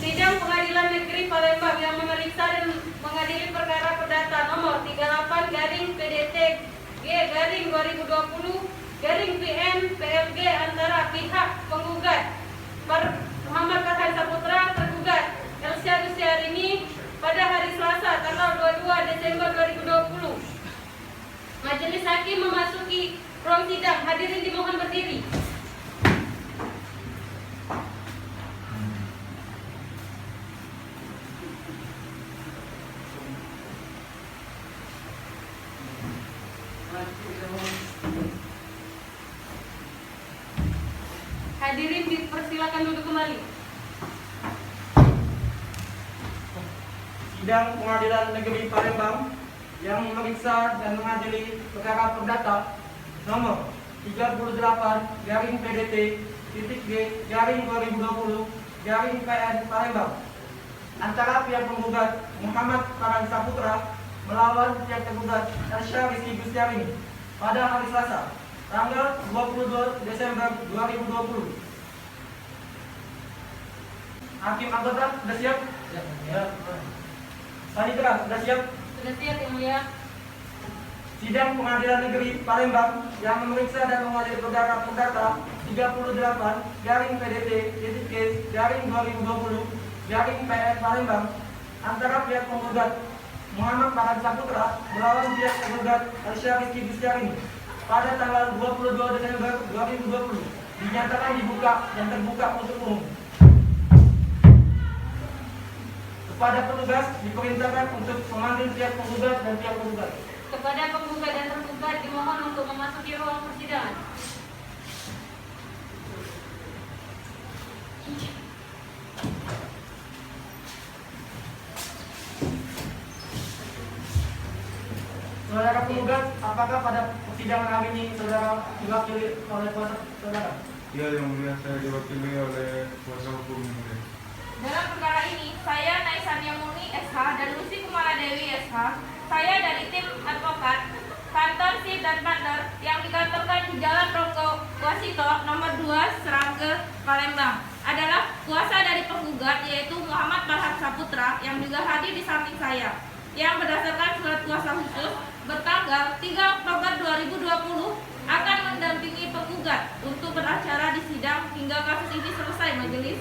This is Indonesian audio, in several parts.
Sidang Pengadilan Negeri Palembang yang memeriksa dan mengadili perkara perdata nomor 38-G/2020-PN/PLG antara pihak penggugat Muhammad Farhan Saputra tergugat Elsya Gustiarini pada hari Selasa tanggal 22 Desember 2020. Majelis Hakim memasuki ruang sidang. Hadirin dimohon berdiri. Hadirin dipersilakan duduk kembali. Sidang Pengadilan Negeri Palembang yang memeriksa dan mengadili perkara perdata nomor 38-PDT-G/2020-PN Palembang antara pihak penggugat Muhammad Farhan Saputra melawan pihak tergugat Elsya Gustiarini pada hari Selasa tanggal 22 Desember 2020. Hakim anggota sudah siap? Ya. Panitera sudah siap? Sudah siap, Yang Mulia. Sidang Pengadilan Negeri Palembang yang memeriksa dan mengadili perkara perdata 38-PDT-G/2020-PN Palembang antara pihak penggugat Muhammad Farhan Saputra melawan pihak tergugat Elsya Gustiarini pada tanggal 22 Desember 2020 dinyatakan dibuka dan terbuka untuk umum. Kepada petugas diperintahkan untuk memanggil pihak penggugat dan pihak penggugat. Kepada penggugat dan tergugat dimohon untuk memasuki ruang persidangan. Saudara penggugat, apakah pada persidangan hari ini saudara diwakili oleh kuasa saudara? Iya, Yang Mulia, saya diwakili oleh kuasa hukum Yang Mulia. Dalam perkara ini, saya Naisania Murni SH dan Lucy Kumala Dewi SH, saya dari tim advokat kantor Sip dan Partner yang dikantorkan di Jalan Ronggo Wasito nomor 2 Serangge, Palembang, adalah kuasa dari penggugat yaitu Muhammad Farhan Saputra yang juga hadir di samping saya, yang berdasarkan surat kuasa khusus bertanggal 3 Oktober 2020 akan mendampingi penggugat untuk beracara di sidang hingga kasus ini selesai majelis.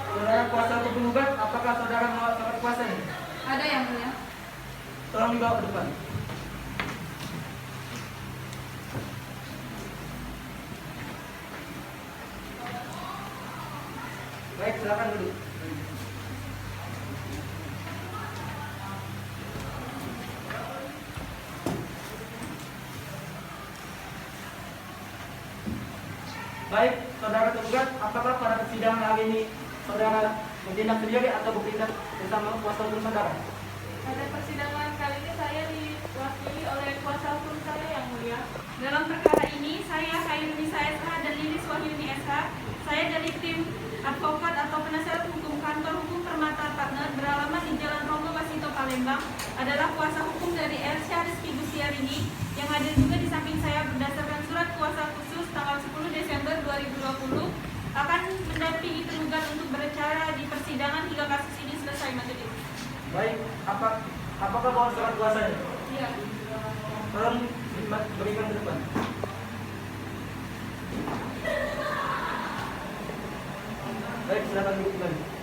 Saudara kuasa untuk penggugat, apakah saudara melakukan kuasa ini? Ada Yang Mulia. Tolong dibawa ke depan. Baik, silakan duduk. Baik, saudara tergugat, apakah pada persidangan hari ini saudara bertindak sendiri atau bertindak bersama kuasa hukum saudara? Pada persidangan kali ini saya diwakili oleh kuasa hukum saya Yang Mulia. Dalam perkara ini, saya Hairunisa SH dan Lilis Wahyuni SH, saya dari tim advokat atau penasihat hukum kantor hukum Permata Partner beralamat di Jalan Ronggo Wasito Palembang, adalah kuasa hukum dari Elsya Gustiarini yang hadir juga di samping saya berdasarkan surat kuasa khusus tanggal 10 Desember 2020 akan mendampingi tergugat untuk berbicara di persidangan hingga kasus ini selesai majelis. Baik, apakah bawa surat kuasanya? Iya. Tolong berikan ke depan. Baik, silakan duduk kembali.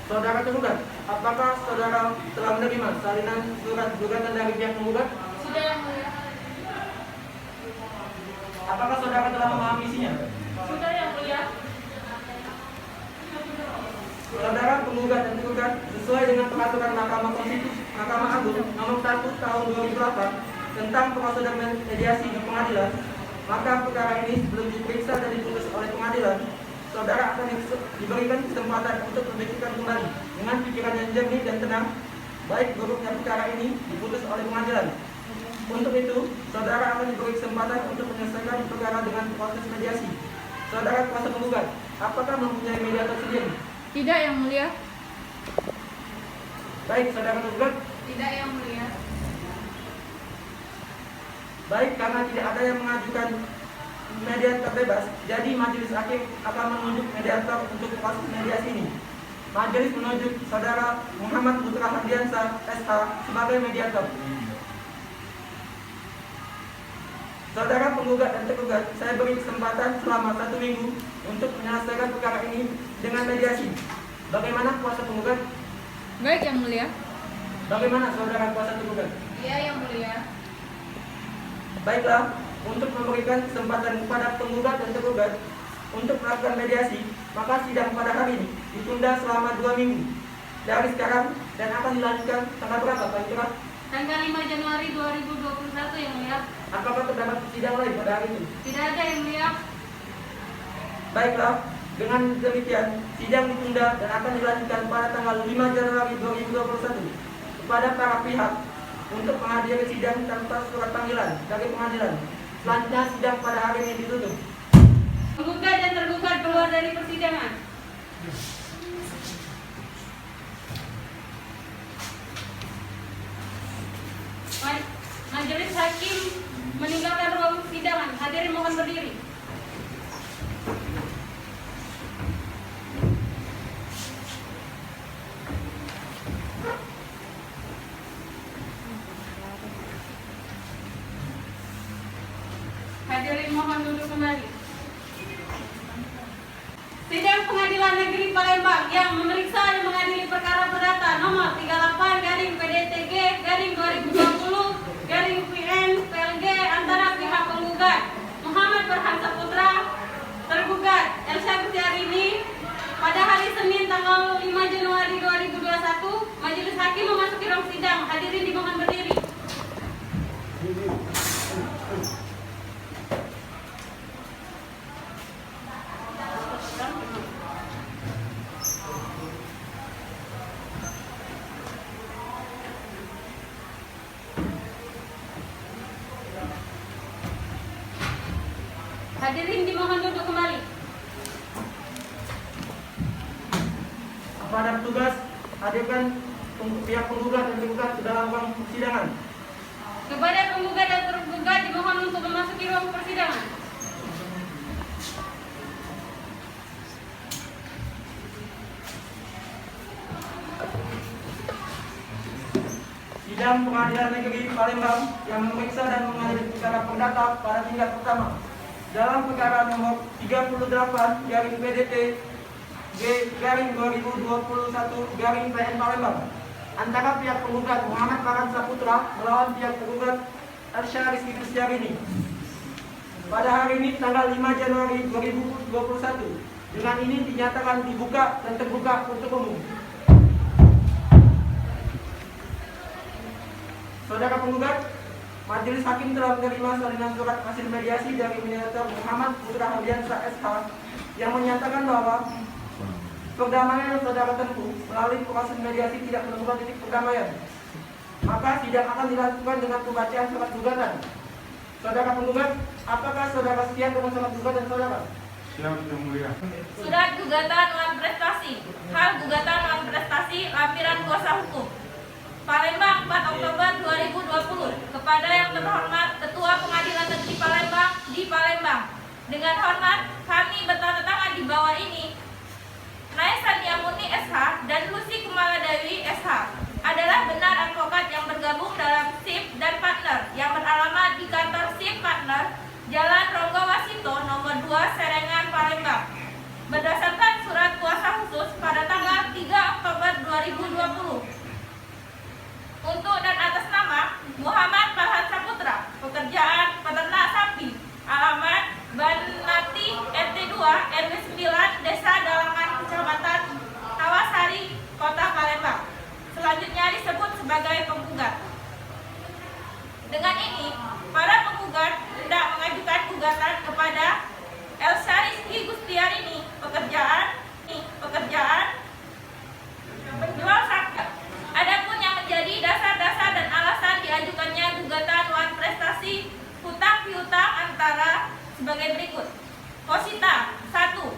Saudara tergugat, apakah saudara telah menerima salinan surat gugatan dari pihak penggugat? Sudah Yang Mulia. Apakah saudara telah memahami isinya? Sudah Yang Mulia. Saudara penggugat dan tergugat sesuai dengan peraturan Mahkamah Konstitusi Mahkamah Agung nomor 1 tahun 2008 tentang prosedur mediasi di pengadilan, maka perkara ini sebelum diperiksa dan diputus oleh pengadilan, saudara akan diberikan kesempatan untuk memikirkan kembali dengan pikiran yang jernih dan tenang, baik buruknya perkara ini diputus oleh pengadilan. Untuk itu, saudara akan diberi kesempatan untuk menyelesaikan perkara dengan proses mediasi. Saudara kuasa penggugat, apakah mempunyai mediator sendiri? Tidak Yang Mulia. Baik, saudara penggugat. Tidak, Yang Mulia. Baik, karena tidak ada yang mengajukan mediator bebas, jadi majelis hakim akan menunjuk mediator untuk kasus mediasi ini. Majelis menunjuk saudara Muhammad Putra Hardiansyah SH sebagai mediator. Saudara penggugat dan tergugat, saya beri kesempatan selama 1 minggu untuk menyelesaikan perkara ini dengan mediasi. Bagaimana kuasa penggugat? Baik, Yang Mulia. Bagaimana saudara kuasa tergugat? Iya, Yang Mulia. Baiklah, untuk memberikan kesempatan kepada penggugat dan tergugat untuk melakukan mediasi, maka sidang pada hari ini ditunda selama 2 minggu dari sekarang dan akan dilanjutkan tanggal berapa, Pak Kira? Tanggal 5 Januari 2021, Yang Mulia. Apakah terdapat sidang lain pada hari itu? Tidak ada, Yang Mulia. Baiklah, dengan demikian sidang ditunda dan akan dilanjutkan pada tanggal 5 Januari 2021 kepada para pihak untuk menghadiri sidang tanpa surat panggilan dari pengadilan. Selanjutnya sidang pada hari ini ditutup. Penggugat dan tergugat keluar dari persidangan. Majelis hakim meninggalkan ruang persidangan. Hadirin mohon berdiri. Hadirin mohon duduk kembali. Sidang Pengadilan Negeri Palembang yang memeriksa dan mengadili perkara perdata nomor 38/PDTG/2020/PN/PLG antara pihak penggugat Muhammad Farhan Saputra, tergugat Elsa Syahrini pada hari Senin tanggal 5 Januari 2021. Majelis hakim memasuki ruang sidang. Hadirin dimohon berdiri. Hadirin dimohon duduk kembali. Kepada petugas, hadirkan pihak penggugat dan tergugat ke dalam ruang persidangan. Kepada penggugat dan tergugat dimohon untuk memasuki ruang persidangan. Sidang Pengadilan Negeri Palembang yang memeriksa dan mengadili perkara perdata pada tingkat pertama dalam perkara nomor 38/PDT/G/2021/PN Palembang antara pihak penggugat Muhammad Farhan Saputra melawan pihak tergugat Elsa Syahrini pada hari ini tanggal 5 Januari 2021. Dengan ini dinyatakan dibuka dan terbuka untuk umum. Saudara penggugat, majelis hakim telah menerima salinan surat hasil mediasi dari mediator Muhammad Putra Hardiansyah SH yang menyatakan bahwa perdamaian yang saudara tempuh melalui proses mediasi tidak menemukan titik perdamaian. Maka sidang akan dilakukan dengan pembacaan surat gugatan. Saudara penggugat, apakah saudara siap dengan surat gugatan saudara? Siap, Yang Mulia. Surat gugatan non prestasi. Hal gugatan non prestasi lampiran kuasa hukum. Palembang 4 Oktober 2020 kepada yang terhormat Ketua Pengadilan Negeri Palembang di Palembang. Dengan hormat kami bertanda tangan di bawah ini Naisania Murni SH dan Lucy Kumala Dewi SH adalah benar advokat yang bergabung dalam SIP dan partner yang beralamat di kantor SIP partner Jalan Ronggo Wasinto nomor 2 Serengan Palembang berdasarkan surat kuasa khusus pada tanggal 3 Oktober 2020 untuk dan atas nama Muhammad Farhan Saputra, pekerjaan peternak sapi, alamat Banati RT 2 RW 9 Desa Dalangan Kecamatan Tawasari Kota Palembang, selanjutnya disebut sebagai penggugat. Dengan ini para penggugat hendak mengajukan gugatan kepada Elsa Rizky Gustiarini, pekerjaan penjual sapi. Adapun yang menjadi dasar-dasar dan alasan diajukannya gugatan wan prestasi hutang piutang antara sebagai berikut. Posita 1.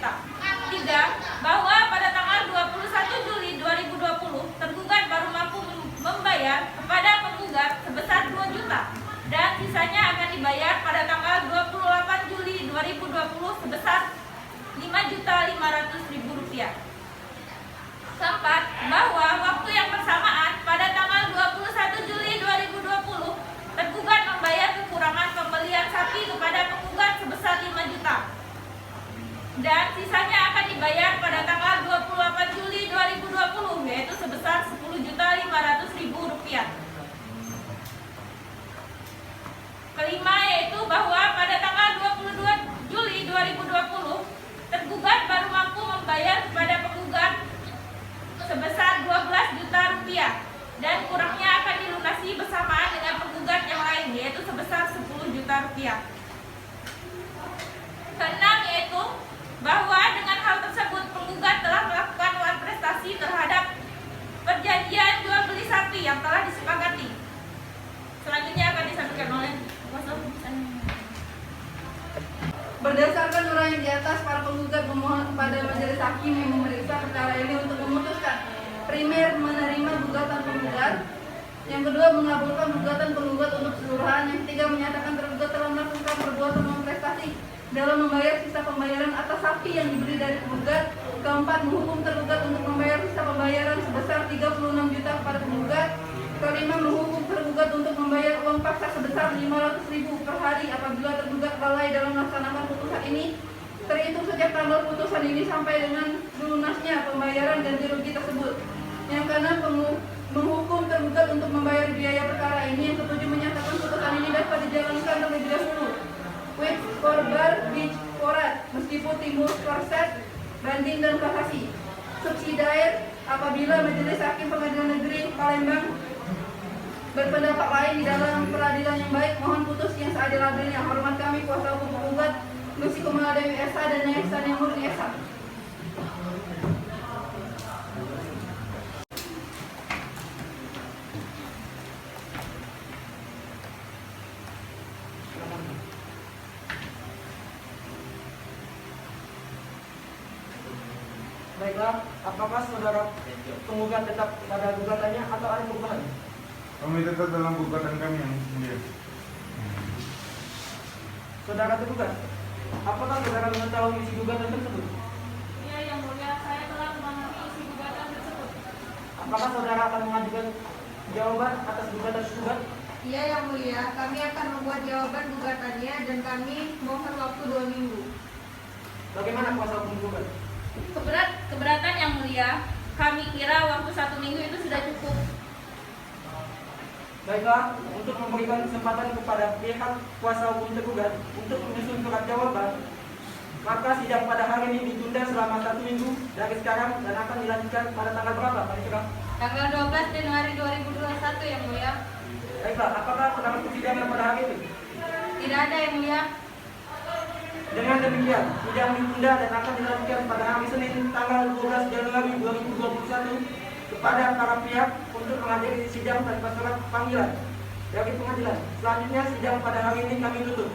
juta. 3. Bahwa pada tanggal 21 Juli 2020 tergugat baru mampu membayar kepada penggugat sebesar 2 juta dan sisanya akan dibayar pada tanggal 28 Juli 2020 sebesar Rp5.500.000. 4. Bahwa waktu yang bersamaan pada tanggal 21 Juli 2020 tergugat membayar kekurangan pembelian sapi kepada penggugat sebesar 5 juta dan sisanya akan dibayar pada tanggal 28 Juli 2020 yaitu sebesar Rp10.500.000. Kelima yaitu bahwa pada tanggal 22 Juli 2020 tergugat baru mampu membayar kepada penggugat sebesar 12 juta rupiah dan kurangnya akan dilunasi bersamaan dengan penggugat yang lain yaitu sebesar 10 juta rupiah. Keenam yaitu bahwa dengan hal tersebut penggugat telah melakukan uang prestasi terhadap perjanjian jual beli sapi yang telah disepakati. Selanjutnya akan disampaikan oleh kuasa hukum. Berdasarkan uraian di atas, para penggugat memohon kepada majelis hakim yang memeriksa perkara ini untuk memutuskan: primer, menerima gugatan penggugat; yang kedua, mengabulkan gugatan penggugat untuk keseluruhan; yang ketiga, menyatakan tergugat telah melakukan perbuatan prestasi dalam membayar sisa pembayaran atas sapi yang dibeli dari penggugat; keempat, menghukum tergugat untuk membayar sisa pembayaran sebesar 36 juta kepada penggugat; kelima, menghukum tergugat untuk membayar uang paksa sebesar 500.000 per hari apabila tergugat lalai dalam melaksanakan putusan ini, terhitung sejak tanggal putusan ini sampai dengan lunasnya pembayaran ganti rugi tersebut. Yang keenam, menghukum tergugat untuk membayar biaya perkara ini. Yang ketujuh, menyatakan putusan ini dapat dijalankan terlebih dahulu with forbar which forat meskipun timbul proses banding dan kasasi subsidiar apabila majelis hakim pengadilan negeri Palembang berpendapat lain di dalam peradilan yang baik. Mohon putus yang seadil-adilnya. Hormat kami kuasa hukum penggugat Lucy Kumaladewi SH dan Nyai Sania Murni SH. Baiklah, apakah saudara penggugat tetap pada gugatannya atau ada perubahan? Kami tetap dalam gugatan kami yang mulia. Saudara tergugat, apakah saudara mengetahui isi gugatan tersebut? Iya, Yang Mulia, saya telah memahami isi gugatan tersebut. Apakah saudara akan mengajukan jawaban atas gugatan tersebut? Iya, Yang Mulia, kami akan membuat jawaban gugatannya dan kami mohon waktu 2 minggu. Bagaimana kuasa hukum gugat? Keberatan Yang Mulia, kami kira waktu 1 minggu itu sudah cukup. Baiklah, untuk memberikan kesempatan kepada pihak kuasa hukum tergugat untuk menyusun surat jawaban, maka sidang pada hari ini ditunda selama 1 minggu dari sekarang dan akan dilanjutkan pada tanggal berapa, Pak Isra? Tanggal 12 Januari 2021, Yang Mulia. Baiklah, apakah terdapat persidangan pada hari ini? Tidak ada, Yang Mulia. Dengan demikian, sidang ditunda dan akan dilanjutkan pada hari Senin tanggal 12 Januari 2021 kepada para pihak untuk menghadiri sidang tanpa surat panggilan dari pengadilan. Selanjutnya sidang pada hari ini kami tutup.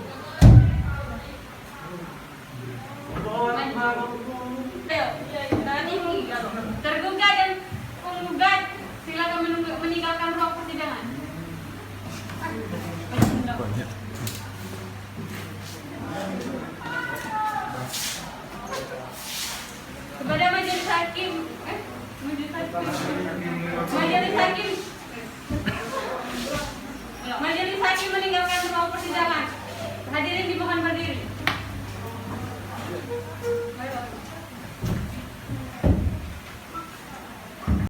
Ayo, tergugat dan penggugat silakan meninggalkan ruang persidangan. Kepada majelis hakim, majelis hakim meninggalkan ruang persidangan. Hadirin dimohon berdiri.